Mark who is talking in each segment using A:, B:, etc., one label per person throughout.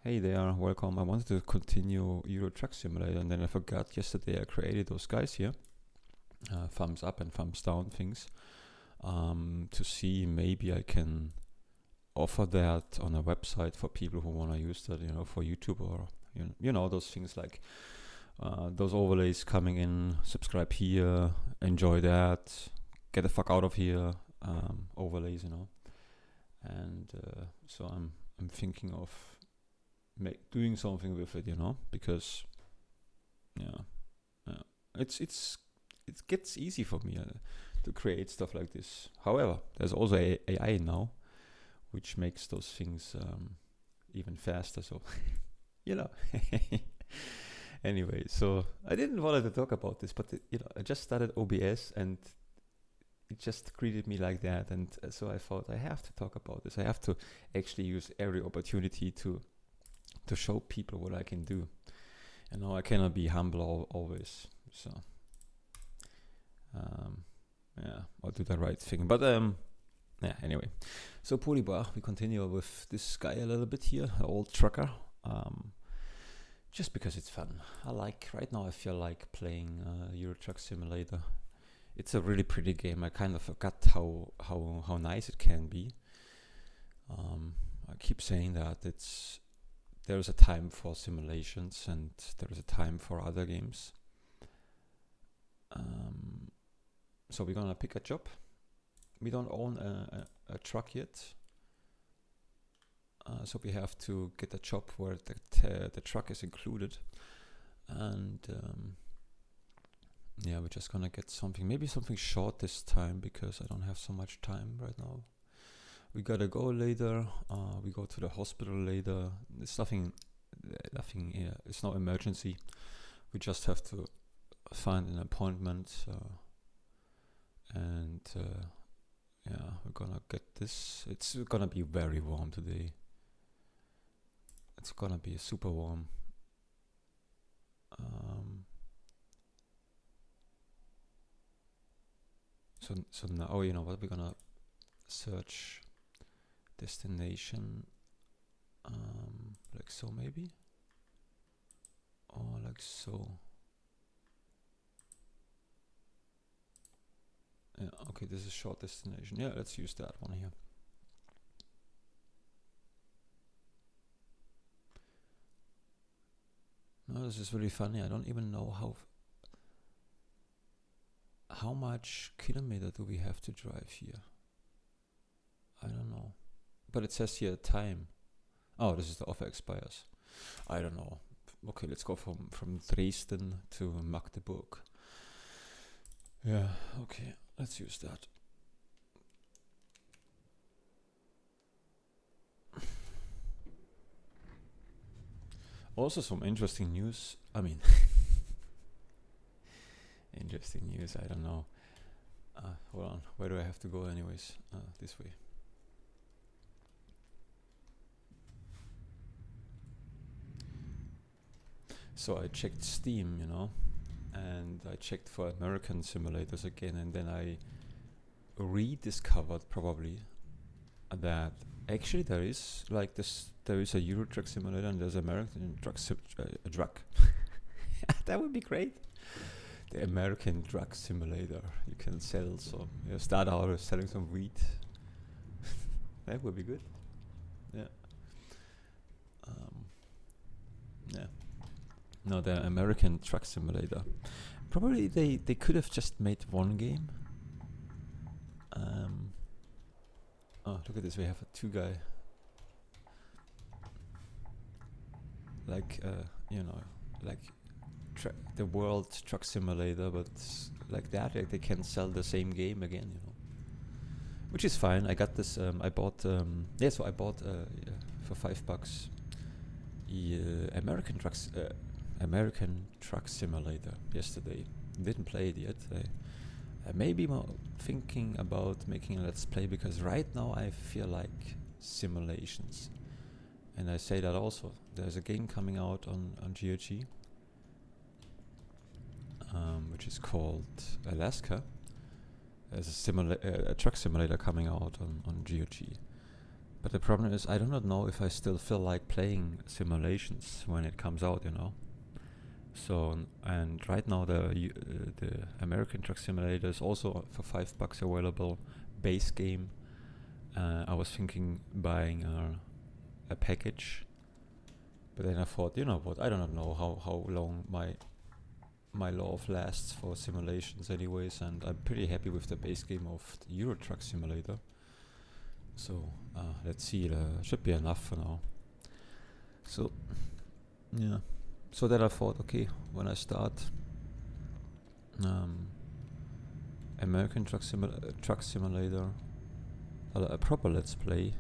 A: Hey there, welcome. I wanted to continue Euro Truck Simulator and then I forgot yesterday I created those guys here, thumbs up and thumbs down things, to see maybe I can offer that on a website for people who want to use that, for YouTube or, those things like those overlays coming in, subscribe here, enjoy that, get the fuck out of here, overlays, And so I'm thinking of doing something with it, because yeah, yeah, it gets easy for me to create stuff like this. However, there's also AI now, which makes those things even faster. So you know. Anyway, so I didn't want to talk about this, but I just started OBS and it just greeted me like that, and so I thought I have to talk about this. I have to actually use every opportunity to show people what I can do. And now I cannot be humble always. So yeah, I'll do the right thing. But yeah, anyway. So Polybar, we continue with this guy a little bit here, an old trucker. Just because it's fun. Right now I feel like playing Euro Truck Simulator. It's a really pretty game. I kind of forgot how nice it can be. I keep saying that there is a time for simulations and there is a time for other games. So we're gonna pick a job. We don't own a truck yet, so we have to get a job where the truck is included. And yeah, we're just gonna get maybe something short this time because I don't have so much time right now. We gotta go later. We go to the hospital later. It's nothing. It's no emergency. We just have to find an appointment, and yeah, we're gonna get this. It's gonna be very warm today. It's gonna be super warm. So now you know what, we're gonna search destination, like so maybe, or like so. Yeah, okay, this is short destination. Yeah, let's use that one here. No, this is really funny. I don't even know how much kilometer do we have to drive here. I don't know, but it says here time. Oh, this is the offer expires. I don't know. Okay, let's go from Dresden to Magdeburg. Yeah, okay, let's use that. Also some interesting news. I mean, interesting news, I don't know. Hold on, where do I have to go anyways? This way. So I checked Steam, and I checked for American simulators again, and then I rediscovered probably that actually there is a Euro Truck Simulator and there's American truck. That would be great. The American Truck Simulator. You can sell some. You start out with selling some wheat. That would be good. Yeah. Yeah. No, the American Truck Simulator. Probably they could have just made one game. Oh, look at this. We have a two guy. Like the World Truck Simulator, but like that, they can sell the same game again, which is fine. I got this. I bought. So I bought for $5 American Truck Simulator yesterday. Didn't play it yet. I may be thinking about making a let's play because right now I feel like simulations, and I say that also. There's a game coming out on GOG, which is called Alaska. There's a truck simulator coming out on GOG, But the problem is, I do not know if I still feel like playing simulations when it comes out, you know. So, and right now the American Truck Simulator is also for $5 available, base game. I was thinking buying a package, but then I thought, you know what? I do not know how long my love lasts for simulations, anyways, and I'm pretty happy with the base game of the Euro Truck Simulator. So let's see. Should be enough for now. So yeah. So that I thought, okay, when I start American Truck Simulator, a proper Let's Play,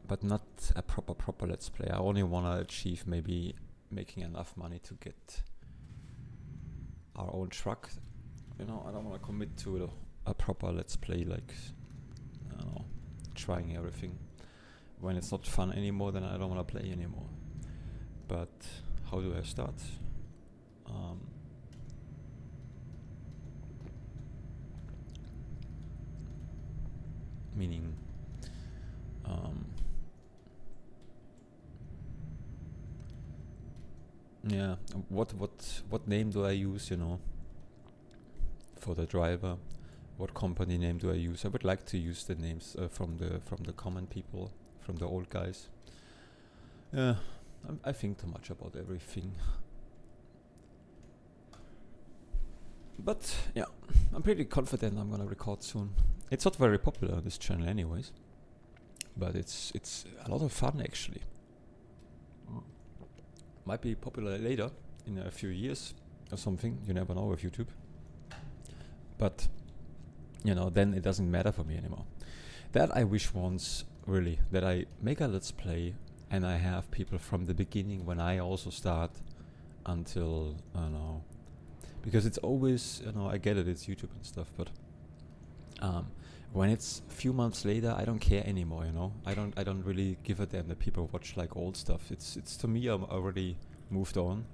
A: but not a proper Let's Play. I only wanna achieve maybe making enough money to get our own truck. You know, I don't wanna commit to a proper Let's Play, like, I don't know, trying everything. When it's not fun anymore, then I don't wanna play anymore. But how do I start? Meaning, yeah, what name do I use? You know, for the driver, what company name do I use? I would like to use the names from the common people, from the old guys. Yeah, I think too much about everything. But yeah, I'm pretty confident I'm gonna record soon. It's not very popular on this channel, anyways, but it's a lot of fun actually. Might be popular later in a few years or something. You never know with YouTube. But you know, then it doesn't matter for me anymore. That I wish once really that I make a Let's Play and I have people from the beginning when I also start until I don't know. Because it's always, you know, I get it, it's YouTube and stuff, but when it's a few months later, I don't care anymore, you know. I don't really give a damn that people watch like old stuff. It's to me, I'm already moved on,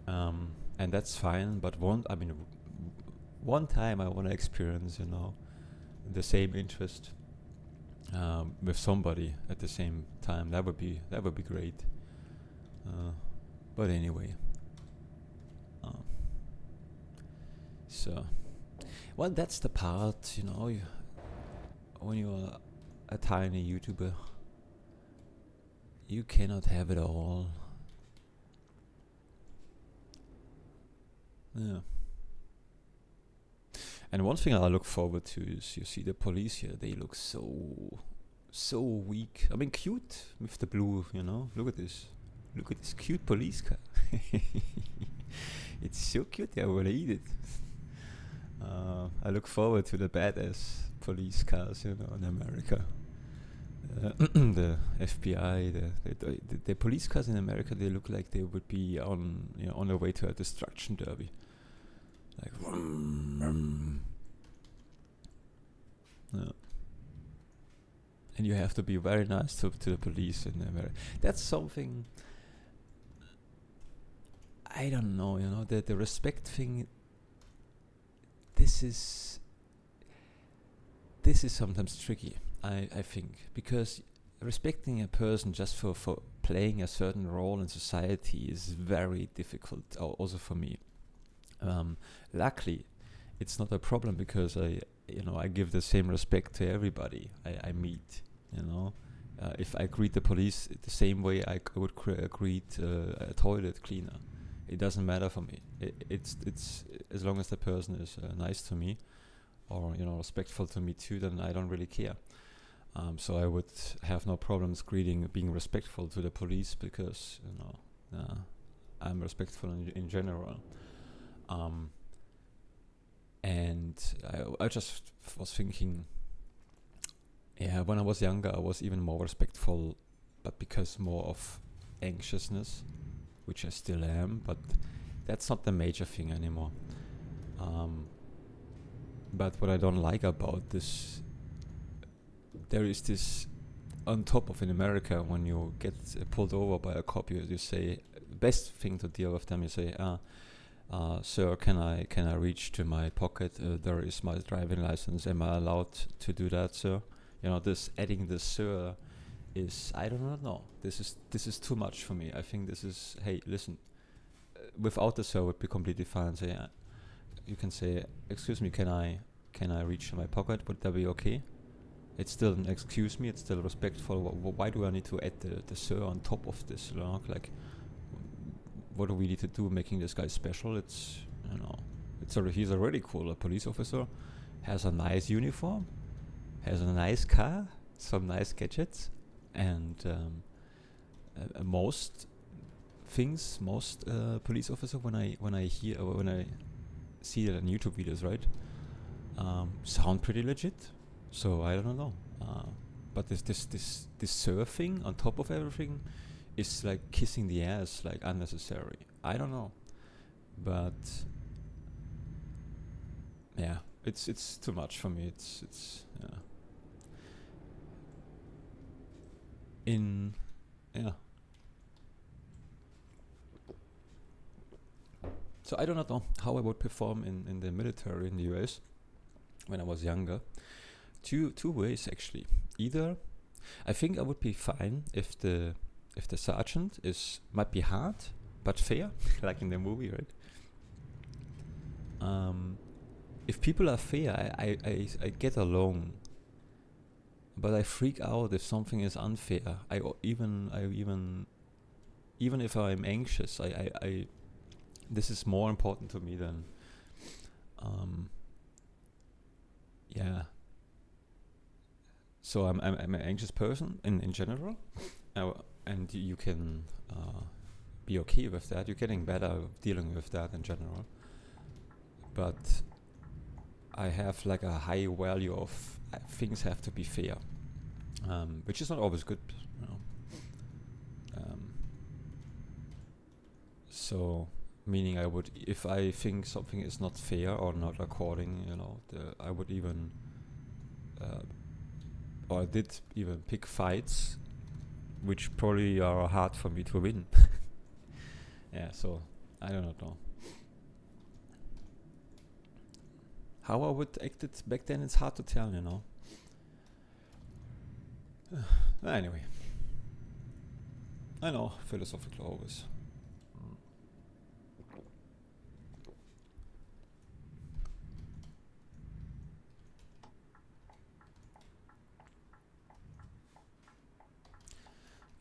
A: and that's fine. But one time I want to experience, you know, the same interest with somebody at the same time. That would be great. But anyway. So, well, that's the part, you know, when you're a tiny YouTuber, you cannot have it all. Yeah. And one thing I look forward to is you see the police here, they look so weak. I mean, cute with the blue, you know, look at this cute police car. It's so cute, I wanna eat it. I look forward to the badass police cars, you know, in America. The FBI, the police cars in America, they look like they would be on their way to a destruction derby. Like, yeah. And you have to be very nice to the police in America. That's something, I don't know, you know, the respect thing. This is sometimes tricky, I think, because respecting a person just for playing a certain role in society is very difficult, also for me. Luckily, it's not a problem because I give the same respect to everybody I meet. You know, if I greet the police the same way I would greet a toilet cleaner, it doesn't matter for me. It's as long as the person is nice to me, or respectful to me too, then I don't really care. So I would have no problems being respectful to the police because I'm respectful in general. And I just was thinking, yeah, when I was younger, I was even more respectful, but because more of anxiousness, which I still am, but that's not the major thing anymore. But what I don't like about this, there is this on top of in America, when you get pulled over by a cop, you say, the best thing to deal with them, you say, Sir, can I reach to my pocket? There is my driving license. Am I allowed to do that, sir? You know, this adding the sir is, I do not know. This is too much for me. I think this is, hey, listen. Without the sir would be completely fine. Say, you can say, excuse me, can I reach to my pocket? Would that be okay? It's still an excuse me. It's still respectful. Why do I need to add the sir on top of this? You know, like, what do we need to do making this guy special? It's, you know, he's already cool. A police officer has a nice uniform, has a nice car, some nice gadgets, and most police officer when I see it on YouTube videos, right, sound pretty legit. So I don't know. But this surfing on top of everything is like kissing the ass, like unnecessary. I don't know, but yeah, it's too much for me. It's in yeah. So I do not know how I would perform in the military in the US when I was younger. Two ways actually. Either I think I would be fine if the sergeant might be hard but fair, like in the movie, right? If people are fair, I get along, but I freak out if something is unfair. Even if I'm anxious, I this is more important to me than yeah. So I'm an anxious person in general, and you can be okay with that. You're getting better dealing with that in general. But I have like a high value of things have to be fair, which is not always good, you know. So meaning I would, if I think something is not fair or not according, you know, I would even or I did even pick fights which probably are hard for me to win. Yeah, so I do not know. How I would act it back then, it's hard to tell, you know. Anyway, I know, philosophical always.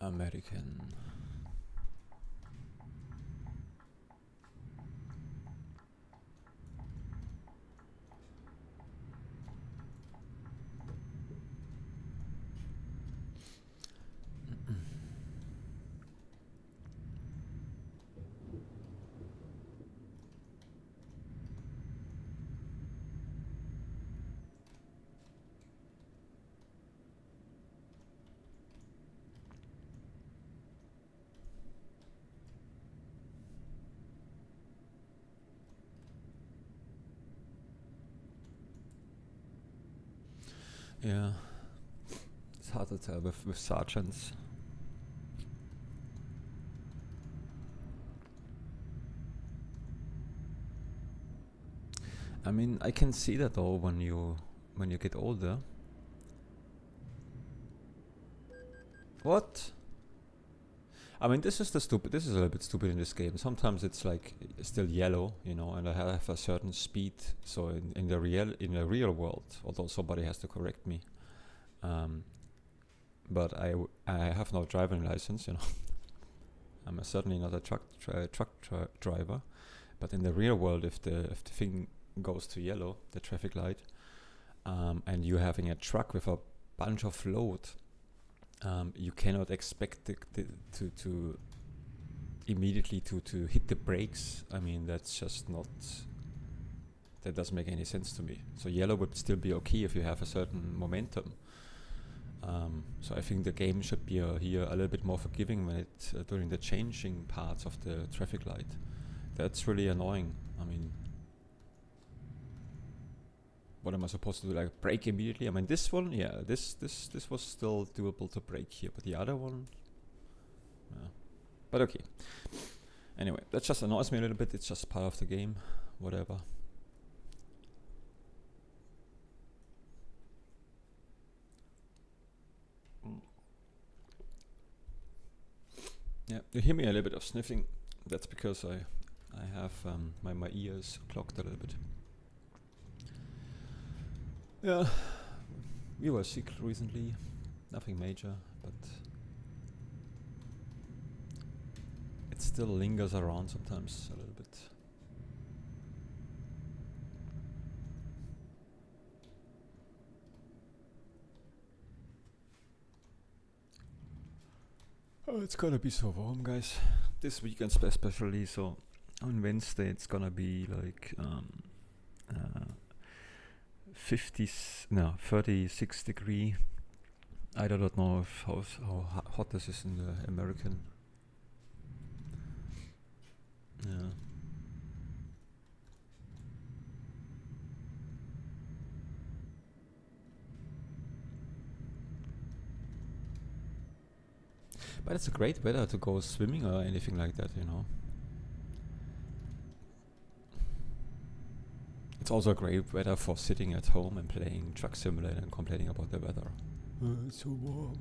A: American. Yeah, it's hard to tell with sergeants. I mean, I can see that though when you get older. What? I mean, this is This is a little bit stupid in this game. Sometimes it's like still yellow, you know, and I have a certain speed. So in the real world, although somebody has to correct me, but I have no driving license, you know. I'm certainly not a truck driver. But in the real world, if the thing goes to yellow, the traffic light, and you're having a truck with a bunch of load, you cannot expect to immediately to hit the brakes. I mean, that's just not. That doesn't make any sense to me. So yellow would still be okay if you have a certain momentum. So I think the game should be here a little bit more forgiving when during the changing parts of the traffic light. That's really annoying. I mean, what am I supposed to do? Like brake immediately? I mean, this one, yeah, this was still doable to brake here, but the other one, yeah. But okay. Anyway, that just annoys me a little bit. It's just part of the game. Whatever. Yeah, you hear me a little bit of sniffing. That's because I have my ears clogged a little bit. Yeah, we were sick recently. Nothing major, but it still lingers around sometimes a little bit. Oh, it's gonna be so warm, guys. This weekend especially. So on Wednesday it's gonna be like 36 degree. I do not know if how hot this is in the American. Yeah. But it's a great weather to go swimming or anything like that, you know. It's also a great weather for sitting at home and playing Truck Simulator and complaining about the weather. It's so warm.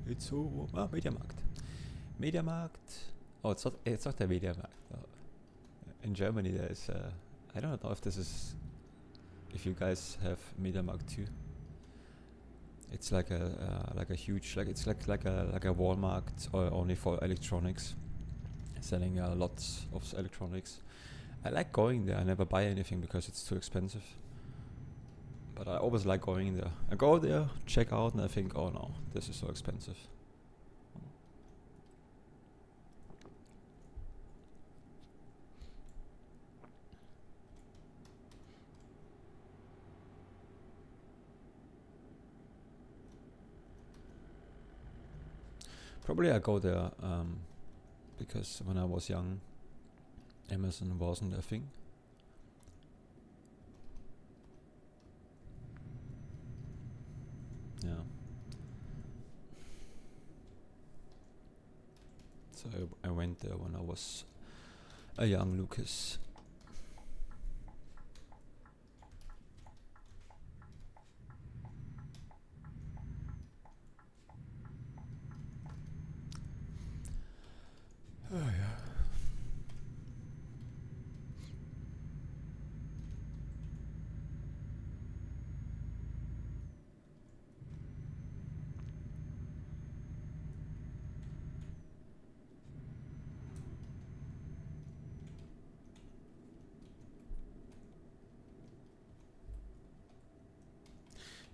A: It's so warm. Ah, Mediamarkt. Mediamarkt. Oh, it's not the Mediamarkt. In Germany there is I don't know if this is, if you guys have Mediamarkt too. It's like a huge, like it's like a Walmart only for electronics, selling lots of electronics. I like going there. I never buy anything because it's too expensive. But I always like going there. I go there, check out, and I think, oh no, this is so expensive. Probably I go there because when I was young, Amazon wasn't a thing. Yeah. So I went there when I was a young Lucas. Oh yeah.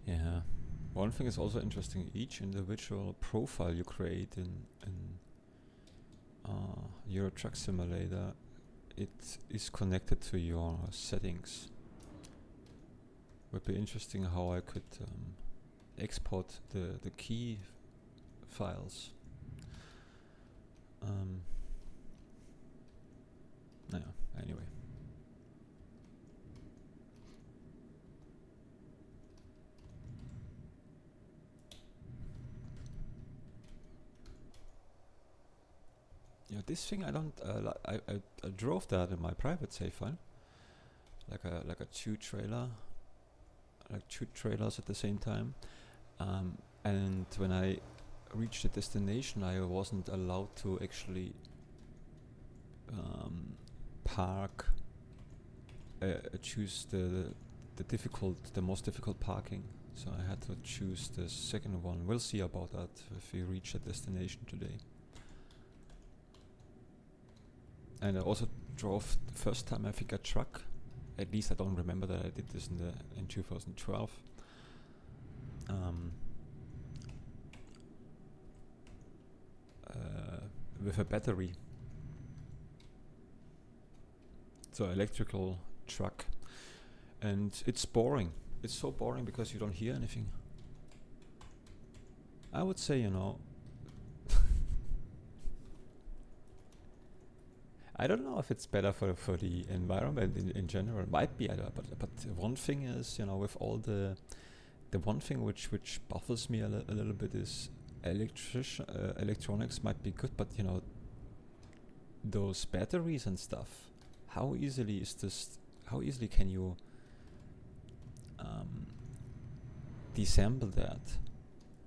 A: Yeah. One thing is also interesting. Each individual profile you create in Euro Truck Simulator, it is connected to your settings. Would be interesting how I could export the key files. Yeah, anyway. Yeah, this thing I don't. I drove that in my private save file, like a two trailer, like two trailers at the same time, and when I reached the destination, I wasn't allowed to actually park. Choose the most difficult parking. So I had to choose the second one. We'll see about that if we reach the destination today. And I also drove the first time I think a truck. At least I don't remember that I did this in 2012. With a battery. So electrical truck. And it's boring. It's so boring because you don't hear anything. I would say, I don't know if it's better for the environment in general. Might be, but one thing is, with all the one thing which baffles me a little bit is electronics might be good, but those batteries and stuff, how easily is this? How easily can you disassemble that?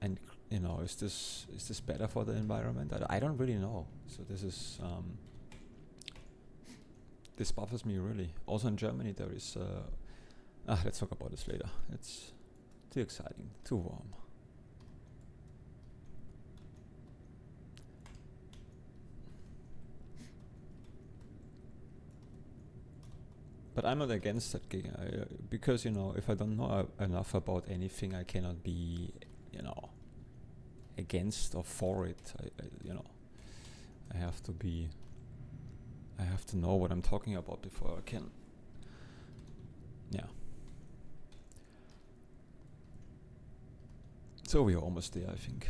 A: And you know, is this better for the environment? I don't really know. So this is this bothers me really. Also in Germany there is let's talk about this later. It's too exciting, too warm. But I'm not against that gig, because you know, if I don't know enough about anything, I cannot be, you know, against or for it. You know, I have to be. I have to know what I'm talking about before I can. Yeah. So we are almost there, I think.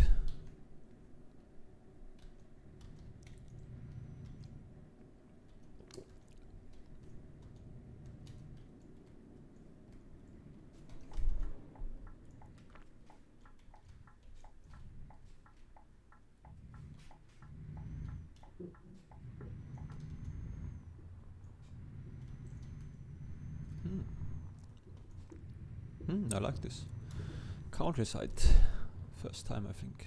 A: I like this. Countryside. First time, I think.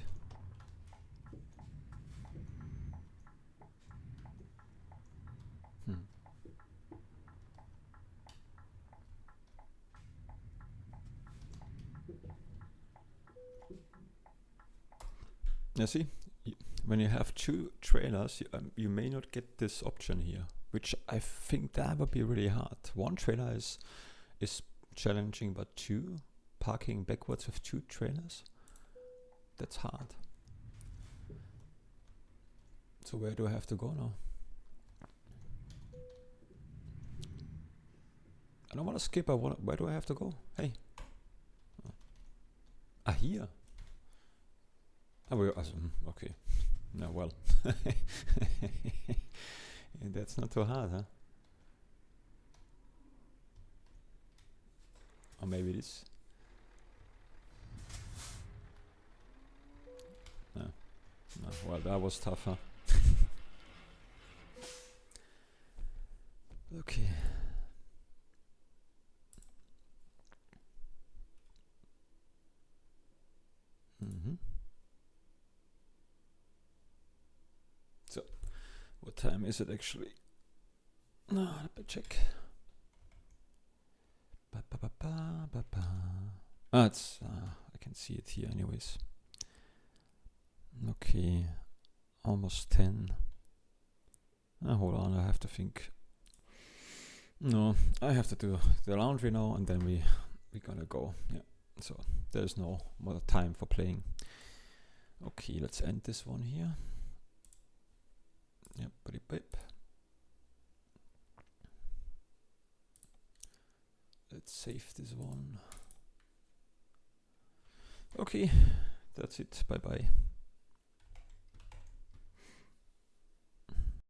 A: Yeah, see, when you have two trailers, you may not get this option here, which I think that would be really hard. One trailer is challenging, but two, parking backwards with two trailers, that's hard. So where do I have to go now? I don't want to skip. Where do I have to go? Hey. Here. Okay. No, well. That's not too hard, huh? Or maybe it is. No. Well, that was tough, huh? Okay. So, what time is it actually? No, let me check. It's I can see it here anyways. Okay, almost 10. Hold on, I have to think. No, I have to do the laundry now, and then we're gonna go. Yeah, so there's no more time for playing. Okay, let's end this one here. Yep, bip. Let's save this one. Okay, that's it. Bye bye.